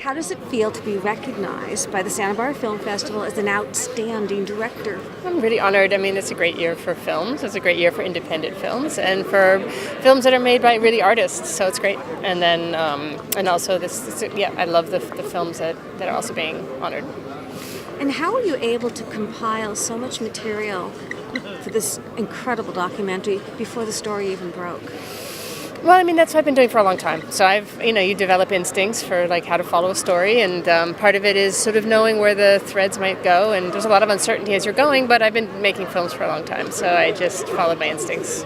How does it feel to be recognized by the Santa Barbara Film Festival as an outstanding director? I'm really honored. I mean, it's a great year for films. It's a great year for independent films and for films that are made by really artists. So it's great. And then, and also yeah, I love the films that are also being honored. And how were you able to compile so much material for this incredible documentary before the story even broke? Well, I mean, that's what I've been doing for a long time. So you develop instincts for like how to follow a story, and part of it is sort of knowing where the threads might go. And there's a lot of uncertainty as you're going, but I've been making films for a long time, so I just followed my instincts.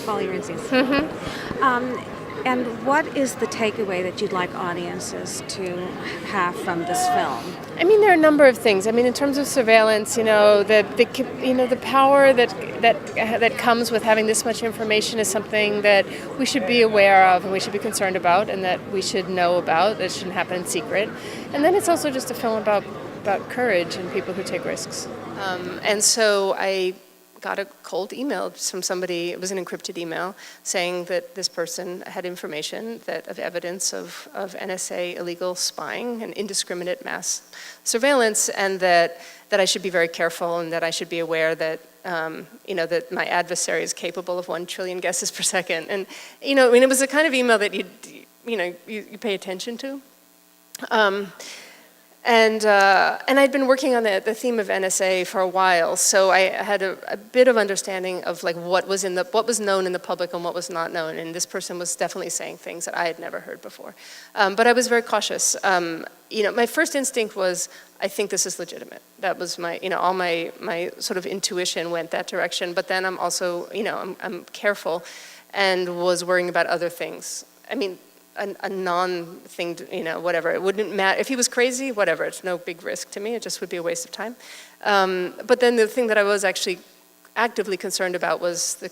Follow your instincts. Mm-hmm. And what is the takeaway that you'd like audiences to have from this film? I mean, there are a number of things. I mean, in terms of surveillance, the power that comes with having this much information is something that we should be aware of and we should be concerned about, and that we should know about. It shouldn't happen in secret. And then it's also just a film about courage and people who take risks. And so I got a cold email from somebody. It was an encrypted email saying that this person had information of evidence of NSA illegal spying and indiscriminate mass surveillance, and that I should be very careful, and that I should be aware that that my adversary is capable of 1 trillion guesses per second. And it was the kind of email that you pay attention to. And I'd been working on the theme of NSA for a while, so I had a bit of understanding of like what was known in the public and what was not known. And this person was definitely saying things that I had never heard before. But I was very cautious. My first instinct was, I think this is legitimate. That was all my sort of intuition went that direction. But then I'm also, I'm careful, and was worrying about other things. I mean, a non-thing, whatever. It wouldn't matter. If he was crazy, whatever. It's no big risk to me. It just would be a waste of time. But then the thing that I was actually actively concerned about was the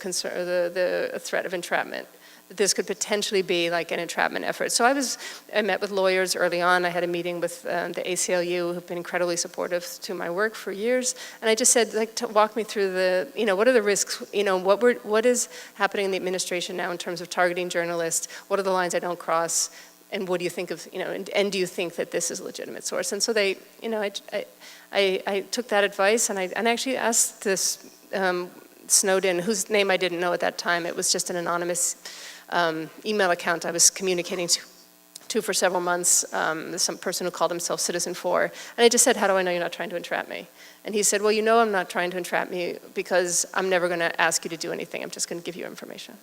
threat of entrapment. This could potentially be like an entrapment effort. So I met with lawyers early on. I had a meeting with the ACLU, who've been incredibly supportive to my work for years. And I just said, walk me through what are the risks? What is happening in the administration now in terms of targeting journalists? What are the lines I don't cross? And what do you think of, and do you think that this is a legitimate source? And so I took that advice, and I actually asked this Snowden, whose name I didn't know at that time. It was just an anonymous email account I was communicating to for several months, some person who called himself Citizen 4. And I just said, how do I know you're not trying to entrap me? And he said, well, I'm not trying to entrap me because I'm never going to ask you to do anything. I'm just going to give you information.